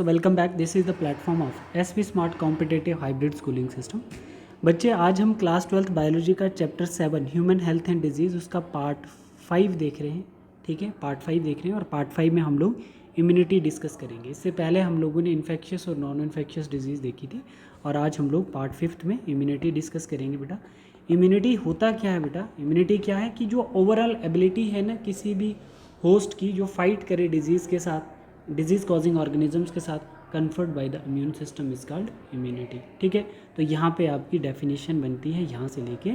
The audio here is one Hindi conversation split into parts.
So welcome back. This is the platform of SP smart competitive hybrid schooling system. बच्चे, आज हम क्लास 12th बायोलॉजी का chapter 7 human health and disease उसका पार्ट 5 देख रहे हैं। ठीक है, पार्ट 5 देख रहे हैं और पार्ट 5 में हम लोग इम्यूनिटी डिस्कस करेंगे। इससे पहले हम लोगों ने इन्फेक्शियस और नॉन इन्फेक्शियस डिजीज़ देखी थी और आज हम लोग पार्ट 5 में इम्यूनिटी डिस्कस करेंगे। बेटा, इम्यूनिटी होता क्या है? बेटा, इम्यूनिटी क्या है कि जो ओवरऑल एबिलिटी है ना किसी भी होस्ट की, जो फाइट करे डिजीज़ के साथ, डिजीज़ कॉजिंग ऑर्गेनिजम्स के साथ, conferred by the immune system is called immunity. ठीक है, तो यहाँ पे आपकी डेफिनेशन बनती है यहाँ से लेके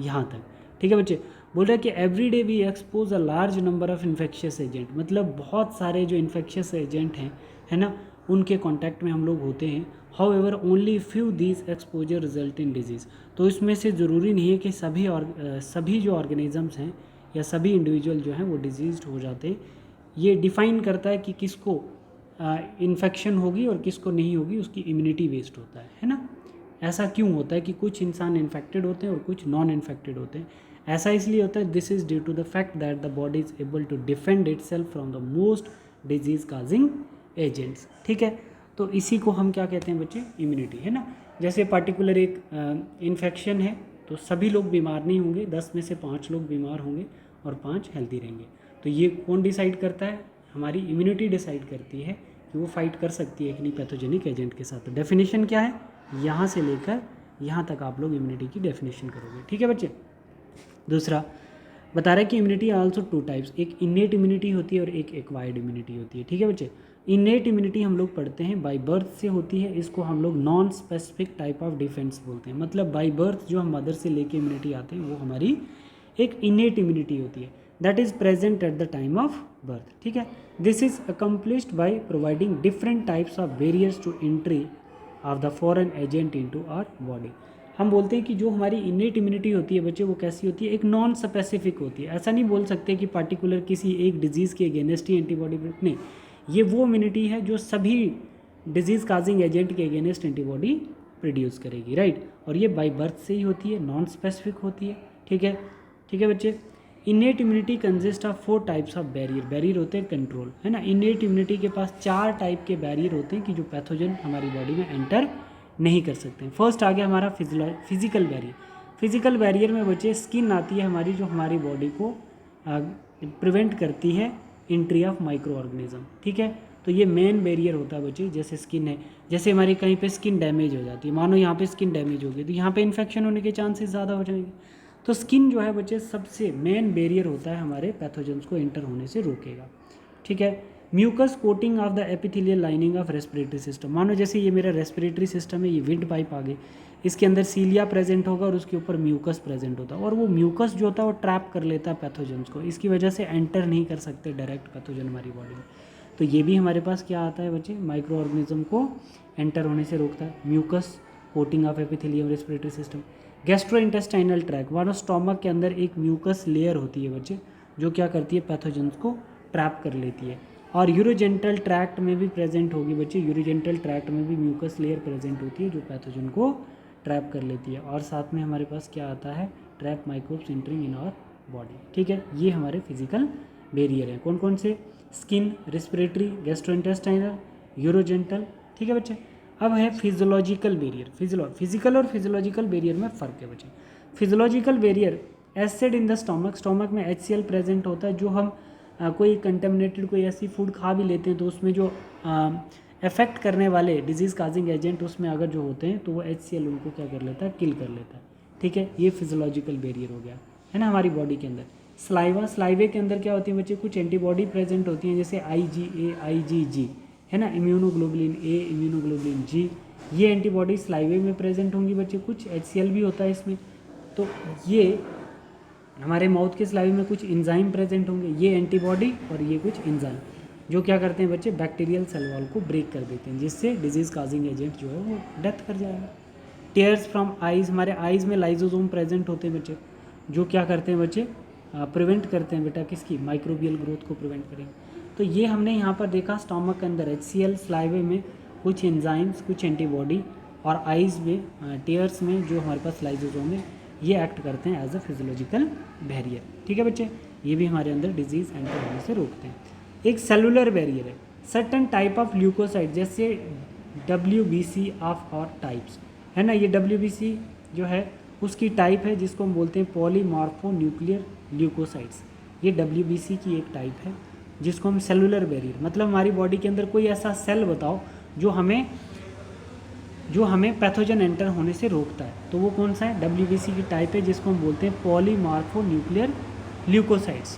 यहाँ तक। ठीक है बच्चे, बोल रहे हैं कि every day we expose a large number of infectious agent, मतलब बहुत सारे जो इन्फेक्शियस एजेंट हैं, है ना, उनके कॉन्टैक्ट में हम लोग होते हैं। How ever only few these exposure result in disease, तो इसमें से ज़रूरी नहीं है कि सभी जो ऑर्गेनिजम्स हैं या सभी इंडिविजुअल जो हैं वो डिजीज़ हो जाते हैं। ये डिफ़ाइन करता है कि किसको इन्फेक्शन होगी और किसको नहीं होगी, उसकी इम्यूनिटी बेस्ड होता है ना। ऐसा क्यों होता है कि कुछ इंसान इन्फेक्टेड होते हैं और कुछ नॉन इन्फेक्टेड होते हैं? ऐसा इसलिए होता है, this is due to the fact that the body is able to defend itself from the most disease causing agents. ठीक है, तो इसी को हम क्या कहते हैं बच्चे? इम्यूनिटी, है ना। जैसे पर्टिकुलर एक इन्फेक्शन है तो सभी लोग बीमार नहीं होंगे, 10 में से 5 लोग बीमार होंगे और 5 हेल्दी रहेंगे। तो ये कौन डिसाइड करता है? हमारी इम्यूनिटी डिसाइड करती है कि वो फाइट कर सकती है कि नहीं पैथोजेनिक एजेंट के साथ। तो डेफिनेशन क्या है? यहाँ से लेकर यहाँ तक आप लोग इम्यूनिटी की डेफिनेशन करोगे। ठीक है बच्चे। दूसरा बता रहा है कि इम्यूनिटी आल्सो 2 टाइप्स, एक इनेट इम्यूनिटी होती है और एक एक्वायर्ड इम्यूनिटी होती है। ठीक है बच्चे, इनेट इम्यूनिटी हम लोग पढ़ते हैं बाय बर्थ से होती है, इसको हम लोग non specific type of defence बोलते हैं। मतलब बाय बर्थ जो हम मदर से लेके इम्यूनिटी आते हैं वो हमारी एक इनेट इम्यूनिटी होती है, that is present at the time of birth. ठीक है, this is accomplished by providing different types of barriers to entry of the foreign agent into our body. हम बोलते हैं कि जो हमारी इनेट इम्यूनिटी होती है बच्चे, वो कैसी होती है? एक नॉन स्पेसिफिक होती है। ऐसा नहीं बोल सकते कि पार्टिकुलर किसी एक डिजीज़ के अगेंस्ट ही एंटीबॉडी, नहीं, ये वो इम्यूनिटी है जो सभी डिजीज़ काजिंग एजेंट के अगेंस्ट एंटीबॉडी प्रोड्यूस करेगी, राइट। और ये बाय बर्थ से ही होती है, नॉन स्पेसिफिक होती है। ठीक है, ठीक है बच्चे। Innate immunity consist of 4 types of barrier होते हैं कंट्रोल, है ना। इनेट इम्यूनिटी के पास 4 टाइप के बैरियर होते हैं कि जो पैथोजन हमारी बॉडी में एंटर नहीं कर सकते हैं। फर्स्ट आ गया हमारा फिजिकल बैरियर। फिजिकल बैरियर में बच्चे स्किन आती है हमारी, जो हमारी बॉडी को प्रिवेंट करती है एंट्री ऑफ माइक्रो ऑर्गेनिज्म। ठीक है, तो ये मेन बैरियर होता है बच्चे। जैसे स्किन है, जैसे हमारी कहीं पे स्किन डैमेज हो जाती है, मानो यहाँ पे स्किन डैमेज हो गई तो यहाँ पे इन्फेक्शन होने के चांसेस ज़्यादा हो जाएंगे। तो स्किन जो है बच्चे सबसे मेन बैरियर होता है, हमारे पैथोजेंस को एंटर होने से रोकेगा। ठीक है, mucus coating of the epithelial lining of respiratory system. मानो जैसे ये मेरा रेस्पिरेटरी सिस्टम है, ये विंड पाइप आ गई, इसके अंदर सीलिया प्रेजेंट होगा और उसके ऊपर म्यूकस प्रेजेंट होता है, और वो म्यूकस जो होता है वो ट्रैप कर लेता है पैथोजेंस को, इसकी वजह से एंटर नहीं कर सकते डायरेक्ट पैथोजन हमारी बॉडी में। तो ये भी हमारे पास क्या आता है बच्चे? माइक्रो ऑर्गेनिज्म को एंटर होने से रोकता है। Mucus coating of epithelium respiratory system. Gastro intestinal tract, मानो स्टोमक के अंदर एक म्यूकस लेयर होती है बच्चे, जो क्या करती है? पैथोजेंस को ट्रैप कर लेती है। और यूरोजेंटल ट्रैक्ट में भी प्रेजेंट होगी बच्चे, यूरोजेंटल ट्रैक्ट में भी म्यूकस लेयर प्रेजेंट होती है जो पैथोजन को ट्रैप कर लेती है। और साथ में हमारे पास क्या आता है? Trap microbes entering in our body. ठीक है, ये हमारे फिजिकल बैरियर हैं। कौन कौन से? Skin, respiratory, gastrointestinal, urogenital. ठीक है बच्चे। अब है फिजियोलॉजिकल बैरियर। फिजिकल और फिजियोलॉजिकल बैरियर में फ़र्क है बच्चे। Physiological barrier, acid in the stomach, stomach में HCl प्रेजेंट होता है। जो हम कोई कंटेमिनेटेड कोई ऐसी फूड खा भी लेते हैं तो उसमें जो अफेक्ट करने वाले डिजीज़ काजिंग एजेंट उसमें अगर जो होते हैं तो वो HCl उनको क्या कर लेता है? किल कर लेता है। ठीक है, ये फिजियोलॉजिकल बैरियर हो गया, है ना, हमारी बॉडी के अंदर। स्लाइवा, स्लाइवे के अंदर क्या होती है बच्चे? कुछ एंटीबॉडी प्रेजेंट होती हैं, जैसे IgA, IgG, है ना, इम्यूनोग्लोबुलिन A, इम्यूनोग्लोबुलिन G, ये एंटीबॉडी स्लाइवे में प्रेजेंट होंगी बच्चे। कुछ HCl भी होता है इसमें। तो ये हमारे माउथ के स्लाइवे में कुछ एंजाइम प्रेजेंट होंगे, ये एंटीबॉडी और ये कुछ एंजाइम, जो क्या करते हैं बच्चे? बैक्टीरियल सेल वॉल को ब्रेक कर देते हैं, जिससे डिजीज़ काजिंग एजेंट जो है वो डेथ कर जाएगा। टेयर्स फ्रॉम आइज़, हमारे आइज़ में लाइजोसोम प्रेजेंट होते हैं बच्चे, जो क्या करते हैं बच्चे? प्रिवेंट करते हैं बेटा किसकी? माइक्रोबियल ग्रोथ को प्रिवेंट करेंगे। तो ये हमने यहाँ पर देखा, स्टोमक के अंदर HCl, स्लाइवे में कुछ एंजाइम्स, कुछ एंटीबॉडी, और आइज़ में, टेयर्स में जो हमारे पास लाइजोसोम है, ये एक्ट करते हैं एज अ फिजियोलॉजिकल बैरियर। ठीक है बच्चे, ये भी हमारे अंदर डिजीज़ एंटर होने से रोकते हैं। एक सेलुलर बैरियर है। सर्टन टाइप ऑफ ल्यूकोसाइट, जैसे WBC ऑफ और टाइप्स है ना, ये WBC जो है उसकी टाइप है जिसको हम बोलते हैं पॉलीमॉर्फो न्यूक्लियर ल्यूकोसाइट्स। ये WBC की एक टाइप है जिसको हम सेलुलर बैरियर, मतलब हमारी बॉडी के अंदर कोई ऐसा सेल बताओ जो हमें पैथोजन एंटर होने से रोकता है, तो वो कौन सा है? WBC की टाइप है जिसको हम बोलते हैं पॉलीमॉर्फो न्यूक्लियर ल्यूकोसाइट्स।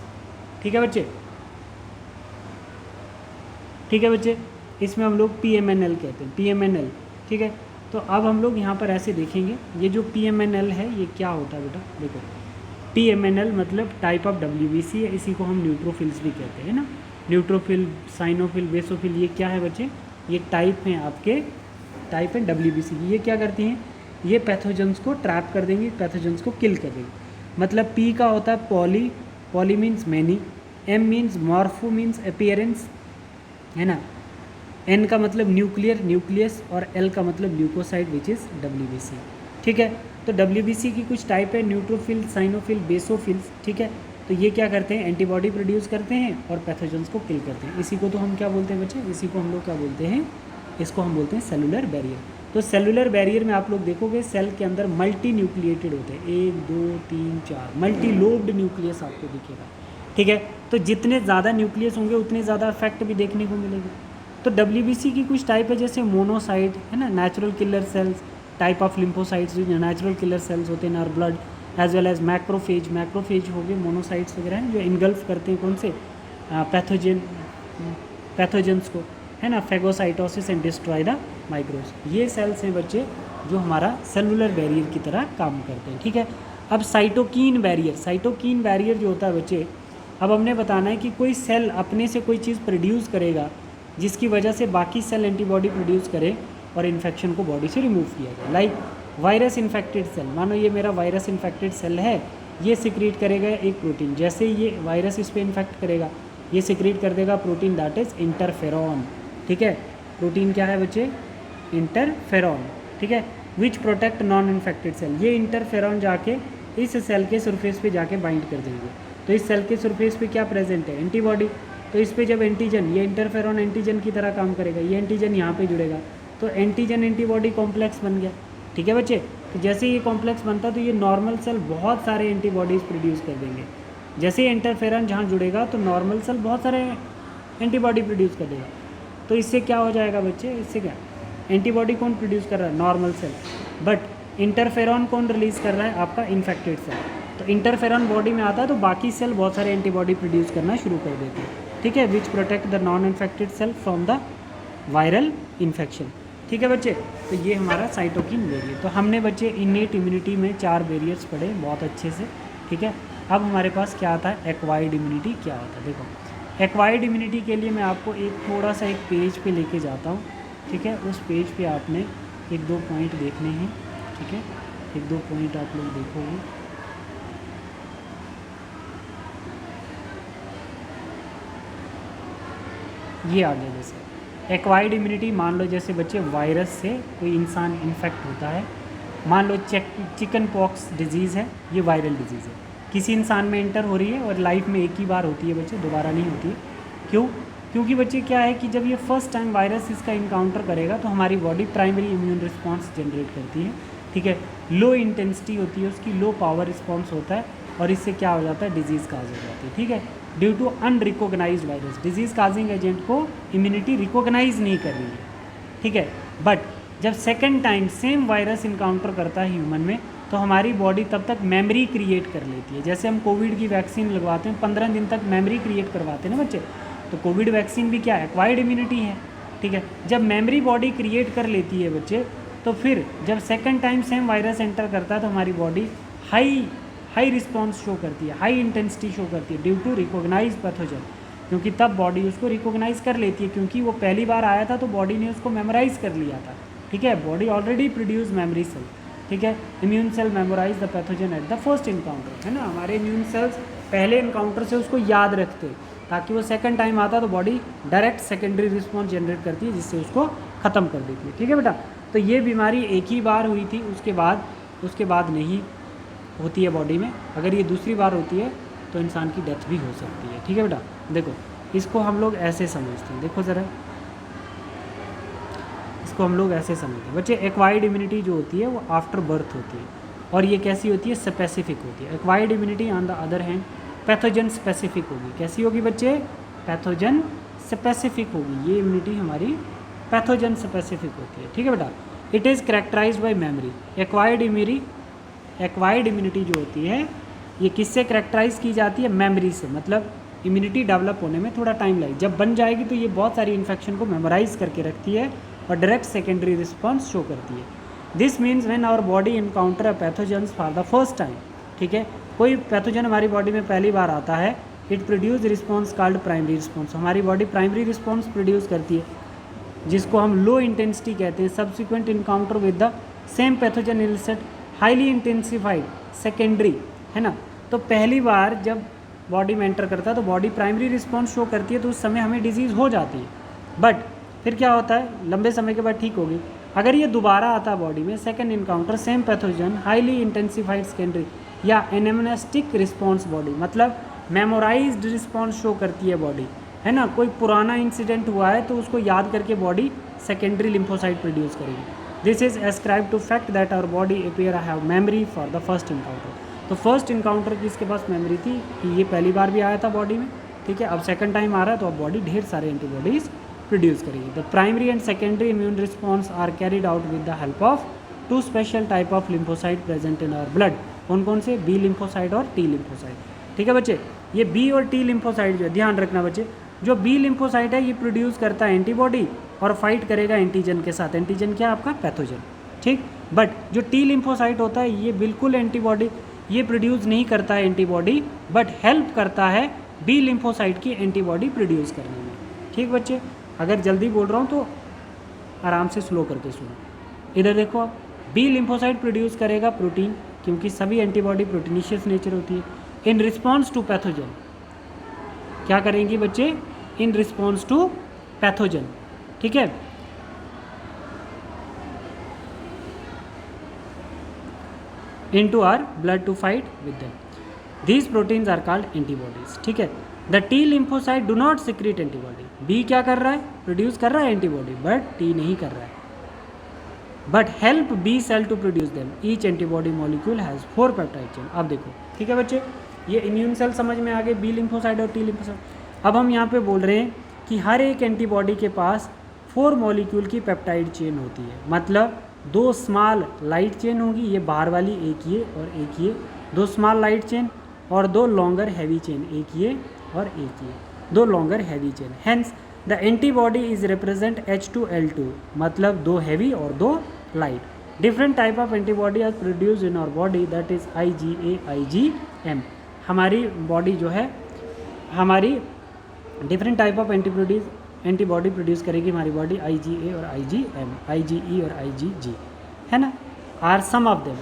ठीक है बच्चे, ठीक है बच्चे, इसमें हम लोग PMNL कहते हैं, PMNL। ठीक है, तो अब हम लोग यहाँ पर ऐसे देखेंगे, ये जो PMNL है ये क्या होता है बेटा, देखो PMNL मतलब टाइप ऑफ WBC है, इसी को हम न्यूट्रोफिल्स भी कहते हैं ना, न्यूट्रोफिल, साइनोफिल, बेसोफिल, ये क्या है बच्चे? ये टाइप हैं आपके, टाइप है WBC की। ये क्या करती हैं? ये पैथोजेंस को ट्रैप कर देंगी, पैथोजेंस को किल कर देंगी। मतलब P का होता है poly means many, M means morpho means appearance, है ना, N का मतलब न्यूक्लियर, न्यूक्लियस, और L का मतलब ल्यूकोसाइड विच इज़ WBC। ठीक है, तो WBC की कुछ टाइप है, न्यूट्रोफिल, साइनोफिल, बेसोफिल्स। ठीक है, तो ये क्या करते हैं? एंटीबॉडी प्रोड्यूस करते हैं और पैथोजेंस को किल करते हैं। इसी को तो हम क्या बोलते हैं बच्चे? इसी को हम लोग क्या बोलते हैं? इसको हम बोलते हैं सेलुलर बैरियर। तो सेलुलर बैरियर में आप लोग देखोगे सेल के अंदर मल्टी न्यूक्लिएटेड होते हैं, 1 2 3 4 मल्टी लोब्ड न्यूक्लियस आपको दिखेगा। ठीक है, तो जितने ज़्यादा न्यूक्लियस होंगे उतने ज़्यादा इफेक्ट भी देखने को मिलेगा। तो WBC की कुछ टाइप है, जैसे मोनोसाइट है ना, natural killer cells, type of lymphocytes जो नेचुरल किलर सेल्स होते हैं in our blood, as well as macrophage, macrophage हो गए मोनोसाइट्स वगैरह हैं जो इनगल्फ करते हैं कौन से? पैथोजेंस को, है ना, phagocytosis and destroy the microbes. ये सेल्स हैं बच्चे जो हमारा सेलुलर बैरियर की तरह काम करते हैं। ठीक है, अब साइटोकिन बैरियर जो होता है बच्चे, अब हमने बताना है कि कोई सेल अपने से कोई चीज़ प्रोड्यूस करेगा जिसकी वजह से बाकी सेल एंटीबॉडी प्रोड्यूस करे और इन्फेक्शन को बॉडी से रिमूव किया जाए। लाइक वायरस इन्फेक्टेड सेल, मानो ये मेरा वायरस इन्फेक्टेड सेल है, ये सिक्रीट करेगा एक प्रोटीन, जैसे ये वायरस इस पर इन्फेक्ट करेगा ये सिक्रीट कर देगा प्रोटीन दैट इज़ इंटरफेरॉन। ठीक है, प्रोटीन क्या है बच्चे? इंटरफेरॉन। ठीक है, which protect non infected cell. ये इंटरफेरॉन जाके इस सेल के सरफेस पे जाके बाइंड कर देंगे, तो इस सेल के सरफेस पे क्या प्रेजेंट है? एंटीबॉडी। तो इस पे जब एंटीजन, ये इंटरफेरॉन एंटीजन की तरह काम करेगा, ये एंटीजन यहाँ पे जुड़ेगा, तो एंटीजन एंटीबॉडी कॉम्प्लेक्स बन गया। ठीक है बच्चे, तो जैसे ये कॉम्प्लेक्स बनता तो ये नॉर्मल सेल बहुत सारे एंटीबॉडीज़ प्रोड्यूस कर देंगे। जैसे ही इंटरफेरॉन जहाँ जुड़ेगा तो नॉर्मल सेल बहुत सारे एंटीबॉडी प्रोड्यूस कर देगा। तो इससे क्या हो जाएगा बच्चे? इससे क्या, एंटीबॉडी कौन प्रोड्यूस कर रहा है? नॉर्मल सेल, बट इंटरफेरॉन कौन रिलीज़ कर रहा है? आपका इन्फेक्टेड सेल। तो इंटरफेरॉन बॉडी में आता है तो बाकी सेल बहुत सारे एंटीबॉडी प्रोड्यूस करना शुरू कर देते हैं। ठीक है, which protect the non infected cell from the viral infection. ठीक है बच्चे, तो ये हमारा साइटोकिन बैरियर। तो हमने बच्चे इनेट इम्यूनिटी में 4 बैरियर्स पढ़े बहुत अच्छे से। ठीक है, अब हमारे पास क्या आता है? एक्वायर्ड इम्यूनिटी क्या होता है। देखो, एक्वायर्ड इम्यूनिटी के लिए मैं आपको एक थोड़ा सा एक पेज पे लेके जाता हूँ। ठीक है, उस पेज पे आपने 1-2 पॉइंट देखने हैं। ठीक है, 1-2 पॉइंट आप लोग देखोगे। ये आगे जैसे एक्वायर्ड इम्यूनिटी, मान लो जैसे बच्चे वायरस से कोई इंसान इन्फेक्ट होता है, मान लो चिकन पॉक्स डिजीज़ है, ये वायरल डिजीज़ है, किसी इंसान में एंटर हो रही है और लाइफ में एक ही बार होती है बच्चे, दोबारा नहीं होती है। क्यों? क्योंकि बच्चे क्या है कि जब ये फर्स्ट टाइम वायरस इसका इनकाउंटर करेगा तो हमारी body primary immune response generate करती है। ठीक है, लो इंटेंसिटी होती है उसकी, लो पावर रिस्पॉन्स होता है, और इससे क्या हो जाता है? डिजीज़ काज हो जाती है। ठीक है, due to unrecognize virus, disease causing agent को इम्यूनिटी रिकोगनाइज नहीं कर रही है। ठीक है, बट जब second time same virus encounter करता है ह्यूमन में तो हमारी बॉडी तब तक मेमोरी क्रिएट कर लेती है। जैसे हम कोविड की वैक्सीन लगवाते हैं, 15 दिन तक मेमोरी क्रिएट करवाते हैं ना बच्चे, तो कोविड वैक्सीन भी क्या है? एक्वायर्ड इम्यूनिटी है। ठीक है, जब मेमोरी बॉडी क्रिएट कर लेती है बच्चे, तो फिर जब second time same virus enter करता है तो हमारी बॉडी हाई रिस्पॉन्स शो करती है, हाई इंटेंसिटी शो करती है ड्यू टू रिकोगनाइज पैथोजन, क्योंकि तब बॉडी उसको रिकोगनाइज कर लेती है, क्योंकि वो पहली बार आया था तो बॉडी ने उसको मेमोराइज कर लिया था। ठीक है, body already produce memory cell. ठीक है, immune cell memorise the pathogen at the first encounter, है ना, हमारे इम्यून सेल्स पहले इनकाउंटर से उसको याद रखते ताकि वो सेकंड टाइम आता तो body direct secondary response generate करती है जिससे उसको ख़त्म कर देती है। ठीक है बेटा, तो ये बीमारी एक ही बार हुई थी, उसके बाद नहीं होती है बॉडी में। अगर ये दूसरी बार होती है तो इंसान की डेथ भी हो सकती है। ठीक है बेटा, देखो इसको हम लोग ऐसे समझते हैं, देखो ज़रा, इसको हम लोग ऐसे समझते हैं बच्चे। एक्वायर्ड इम्यूनिटी जो होती है वो आफ्टर बर्थ होती है, और ये कैसी होती है, स्पेसिफिक होती है। Acquired immunity on the other hand pathogen specific होगी। कैसी होगी बच्चे, पैथोजन स्पेसिफिक होगी। ये इम्यूनिटी हमारी पैथोजन स्पेसिफिक होती है, ठीक है बेटा। It is characterised bye memory. Acquired immunity जो होती है ये किससे करेक्टराइज की जाती है, मेमोरी से। मतलब इम्यूनिटी डेवलप होने में थोड़ा टाइम लगेगा, जब बन जाएगी तो ये बहुत सारी इन्फेक्शन को मेमोराइज करके रखती है और डायरेक्ट सेकेंडरी रिस्पॉन्स शो करती है। This means when our body encounter a pathogens for the first time, ठीक है, कोई पैथोजन हमारी बॉडी में पहली बार आता है, it produce response called primary response. हमारी बॉडी प्राइमरी रिस्पॉन्स प्रोड्यूस करती है, जिसको हम लो इंटेंसिटी कहते हैं। Subsequent encounter with the same pathogen illicit highly intensified secondary, है ना। तो पहली बार जब बॉडी में एंटर करता है तो बॉडी प्राइमरी रिस्पॉन्स शो करती है, तो उस समय हमें डिजीज़ हो जाती है। बट फिर क्या होता है, लंबे समय के बाद ठीक होगी। अगर ये दोबारा आता है बॉडी में, second encounter same pathogen highly intensified secondary या एनेमनेस्टिक रिस्पॉन्स बॉडी, मतलब मेमोराइज्ड रिस्पॉन्स शो करती है बॉडी, है ना। कोई पुराना इंसिडेंट हुआ है तो उसको याद करके बॉडी सेकेंडरी लिम्फोसाइट प्रोड्यूस करेगी। This is ascribe to fact that our body appear have memory for the first encounter. तो फर्स्ट इनकाउंटर की इसके पास मेमोरी थी कि ये पहली बार भी आया था बॉडी में, ठीक है। अब सेकंड टाइम आ रहा है तो अब बॉडी ढेर सारे एंटीबॉडीज़ प्रोड्यूस करेगी। The primary and secondary immune response are carried out with the help of two special type of lymphocyte present in our blood. कौन कौन से, बी लिम्फोसाइट और टी लिम्फोसाइट, ठीक है बच्चे। ये बी और टी लिम्फोसाइट जो है, ध्यान रखना बच्चे, जो बी लिम्फोसाइट है ये प्रोड्यूस करता है एंटीबॉडी और फाइट करेगा एंटीजन के साथ। एंटीजन क्या, आपका पैथोजन, ठीक। बट जो टी लिम्फोसाइट होता है ये बिल्कुल एंटीबॉडी ये प्रोड्यूस नहीं करता है एंटीबॉडी, बट हेल्प करता है बी लिम्फोसाइट की एंटीबॉडी प्रोड्यूस करने में, ठीक बच्चे। अगर जल्दी बोल रहा हूँ तो आराम से स्लो करके सुनो। इधर देखो आप, बी लिम्फोसाइट प्रोड्यूस करेगा प्रोटीन, क्योंकि सभी एंटीबॉडी प्रोटीनिशियस नेचर होती है। इन रिस्पॉन्स टू पैथोजन, क्या करेंगी बच्चे, इन रिस्पॉन्स टू पैथोजन, ठीक है। into our blood to fight with them. These proteins are called antibodies, ठीक है। The T lymphocyte do not secrete antibody. B क्या कर रहा है, प्रोड्यूस कर रहा है एंटीबॉडी, बट T नहीं कर रहा है, but help B cell to produce them. Each antibody molecule has 4 peptide chain. अब देखो, ठीक है बच्चे, ये इम्यून सेल समझ में आ गए, बी लिम्फोसाइट और टी लिम्फोसाइट। अब हम यहाँ पे बोल रहे हैं कि हर एक एंटीबॉडी के पास 4 मॉलिक्यूल की पेप्टाइड चेन होती है। मतलब 2 स्मॉल लाइट चेन होगी, ये बाहर वाली, एक ये और एक ये, 2 स्मॉल लाइट चेन और 2 लॉन्गर हैवी चेन, एक ये और एक ये, 2 longer heavy chain. Hence the antibody is represent H2L2, मतलब 2 हैवी और 2 light. Different type of antibody are produce in our body, that is IgA IgM। हमारी बॉडी जो है, हमारी different type of antibody produce करेगी हमारी बॉडी, IgA और IgM, IgE और IgG, है ना। Are some of them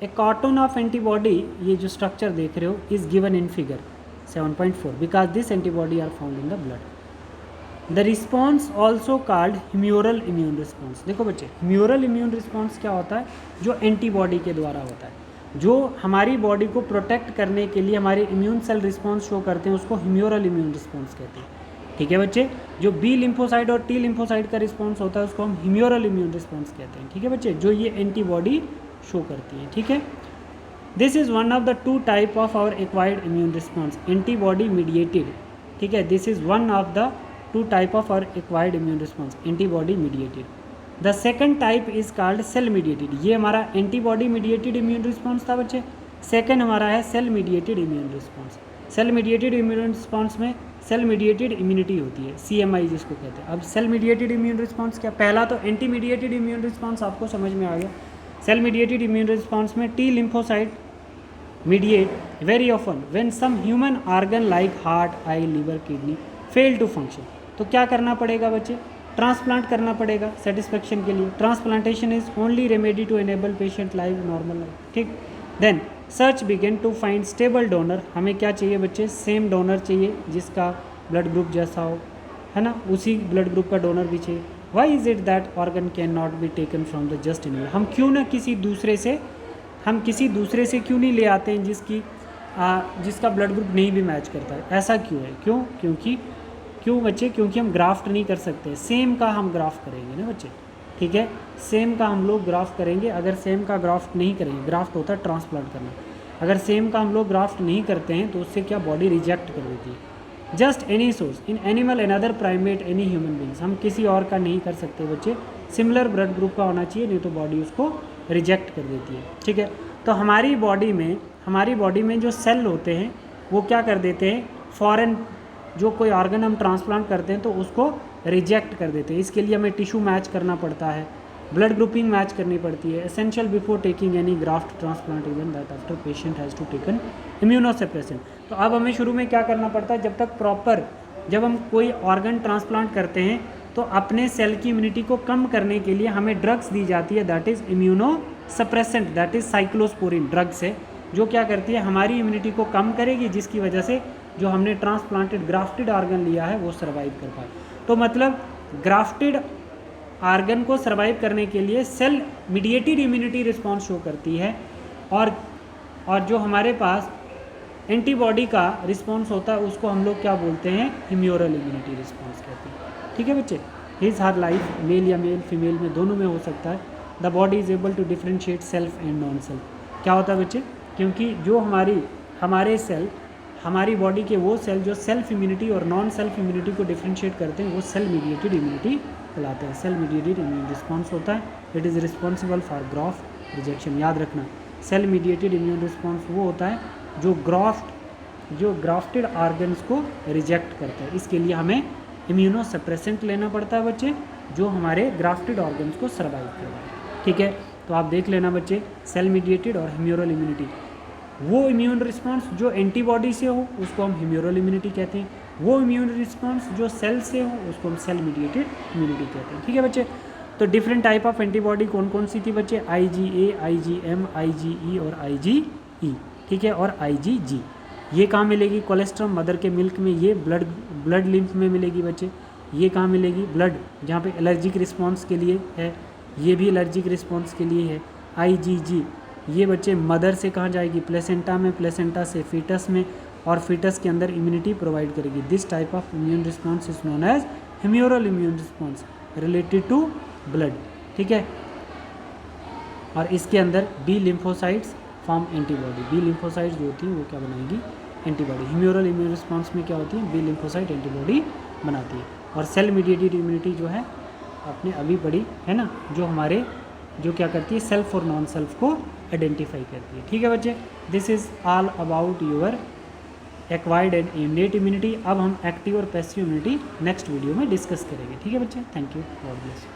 a cartoon of antibody, ये जो स्ट्रक्चर देख रहे हो, is given in figure 7.4 because this antibody are found in the blood. The response also called humoral immune response. देखो बच्चे, ह्यूमोरल इम्यून रिस्पॉन्स क्या होता है, जो एंटीबॉडी के द्वारा होता है, जो हमारी बॉडी को प्रोटेक्ट करने के लिए हमारे इम्यून सेल रिस्पॉन्स शो करते हैं, उसको ह्यूमोरल इम्यून रिस्पॉन्स कहते हैं, ठीक है बच्चे। जो बी लिम्फोसाइट और टी लिम्फोसाइट का रिस्पॉन्स होता है उसको हम ह्यूमोरल इम्यून रिस्पॉन्स कहते हैं, ठीक है बच्चे, जो ये एंटीबॉडी शो करती है, ठीक है। This is one of the 2 type of our acquired immune response, antibody mediated, ठीक है। This is one of the 2 type of our acquired immune response, antibody mediated. The second type is called cell mediated. ये हमारा एंटीबॉडी मीडिएटेड इम्यून रिस्पॉन्स था बच्चे। सेकेंड हमारा है cell mediated immune response. Cell mediated immune response में सेल मीडिएटेड इम्यूनिटी होती है, CMI जिसको कहते हैं। अब सेल मीडिएटेड इम्यून रिस्पॉन्स क्या, पहला तो एंटी मीडिएटेड इम्यून रिस्पॉन्स आपको समझ में आ गया। सेल मीडिएटेड इम्यून रिस्पॉन्स में T lymphocyte mediate very often when some human organ like heart, eye, liver, kidney fail to function. तो क्या करना पड़ेगा बच्चे, ट्रांसप्लांट करना पड़ेगा सेटिस्फेक्शन के लिए। Transplantation is only remedy to enable patient live normal life, ठीक। Then search begin to find stable donor. हमें क्या चाहिए बच्चे, सेम डोनर चाहिए जिसका ब्लड ग्रुप जैसा हो, है ना, उसी ब्लड ग्रुप का डोनर भी चाहिए। Why is it that organ can not be taken from the just animal. हम किसी दूसरे से क्यों नहीं ले आते हैं जिसकी जिसका ब्लड ग्रुप नहीं भी मैच करता है। ऐसा क्यों है? क्यों बच्चे? क्योंकि हम ग्राफ्ट नहीं कर सकते। सेम का हम ग्राफ्ट करेंगे ना बच्चे, ठीक है, सेम का हम लोग ग्राफ्ट करेंगे। अगर सेम का ग्राफ्ट नहीं करेंगे, ग्राफ्ट होता है ट्रांसप्लांट करना, अगर सेम का हम लोग ग्राफ्ट नहीं करते हैं तो उससे क्या बॉडी रिजेक्ट कर देती है। Just any source in animal another primate any human beings, हम किसी और का नहीं कर सकते बच्चे, सिमिलर ब्लड ग्रुप का होना चाहिए, नहीं तो बॉडी उसको रिजेक्ट कर देती है, ठीक है। तो हमारी बॉडी में जो सेल होते हैं वो क्या कर देते हैं, फॉरेन जो कोई ऑर्गन हम ट्रांसप्लांट करते हैं तो उसको रिजेक्ट कर देते हैं। इसके लिए हमें टिश्यू मैच करना पड़ता है, ब्लड ग्रुपिंग मैच करनी पड़ती है। Essential before taking any graft transplant even that after patient has to taken immunosuppressant. तो अब हमें शुरू में क्या करना पड़ता है, जब हम कोई ऑर्गन ट्रांसप्लांट करते हैं तो अपने सेल की इम्यूनिटी को कम करने के लिए हमें ड्रग्स दी जाती है, that is immunosuppressant, that is cyclosporin drugs है, जो क्या करती है हमारी इम्यूनिटी को कम करेगी, जिसकी वजह से जो हमने ट्रांसप्लांटेड ग्राफ्टेड ऑर्गन लिया है वो सर्वाइव कर पाए। तो मतलब ग्राफ्टेड ऑर्गन को सर्वाइव करने के लिए cell mediated immunity response show करती है, और जो हमारे पास एंटीबॉडी का रिस्पॉन्स होता है उसको हम लोग क्या बोलते हैं, ह्यूमोरल इम्यूनिटी रिस्पॉन्स कहते हैं, ठीक है बच्चे। हिज हर लाइफ मेल या मेल फीमेल में दोनों में हो सकता है। The body is able to differentiate self and non self. क्या होता है बच्चे, क्योंकि जो हमारे सेल, हमारी बॉडी के वो सेल जो सेल्फ इम्यूनिटी और नॉन सेल्फ इम्यूनिटी को डिफ्रेंशिएट करते हैं वो सेल मीडिएटेड इम्यूनिटी कहलाते हैं। सेल मीडिएटेड इम्यून रिस्पॉन्स होता है, it is responsible for graft rejection. याद रखना, सेल मीडिएटेड इम्यून रिस्पॉन्स वो होता है जो ग्राफ्टेड ऑर्गन्स को रिजेक्ट करता है। इसके लिए हमें इम्यूनोसप्रेसेंट लेना पड़ता है बच्चे, जो हमारे ग्राफ्टेड ऑर्गन्स को सर्वाइव करवाए, ठीक है। तो आप देख लेना बच्चे, सेल मीडिएटेड और ह्यूमोरल इम्यूनिटी, वो इम्यून रिस्पॉन्स जो एंटीबॉडी से हो उसको हम ह्यूमोरल इम्यूनिटी कहते हैं, वो इम्यून रिस्पॉन्स जो सेल से हो उसको हम सेल मीडिएटेड इम्यूनिटी कहते हैं, ठीक है बच्चे। तो डिफरेंट टाइप ऑफ एंटीबॉडी कौन कौन सी थी बच्चे, IgA, IgM, IgE और IgE, ठीक है, और IgG। ये कहाँ मिलेगी, कोलेस्ट्रॉल मदर के मिल्क में, ये ब्लड लिम्फ में मिलेगी बच्चे। ये कहाँ मिलेगी, ब्लड जहाँ पे एलर्जिक रिस्पॉन्स के लिए है, ये भी एलर्जिक रिस्पॉन्स के लिए है। IgG ये बच्चे मदर से कहाँ जाएगी, प्लेसेंटा में, प्लेसेंटा से फीटस में, और फीटस के अंदर इम्यूनिटी प्रोवाइड करेगी। This type of immune response is known as humoral immune response related to blood, ठीक है। और इसके अंदर B lymphocytes form antibody, B lymphocytes जो होती है वो क्या बनाएगी, एंटीबॉडी। ह्यूमोरल इम्यून रिस्पॉन्स में क्या होती है, बी लिम्फोसाइट एंटीबॉडी बनाती है। और सेल मीडिएटेड इम्यूनिटी जो है आपने अभी पढ़ी है ना, जो क्या करती है, सेल्फ और नॉन सेल्फ को आइडेंटिफाई करती है, ठीक है बच्चे। This is all about your acquired and innate immunity. अब हम एक्टिव और पैसिव इम्यूनिटी नेक्स्ट वीडियो में डिस्कस करेंगे, ठीक है बच्चे। Thank you, God bless.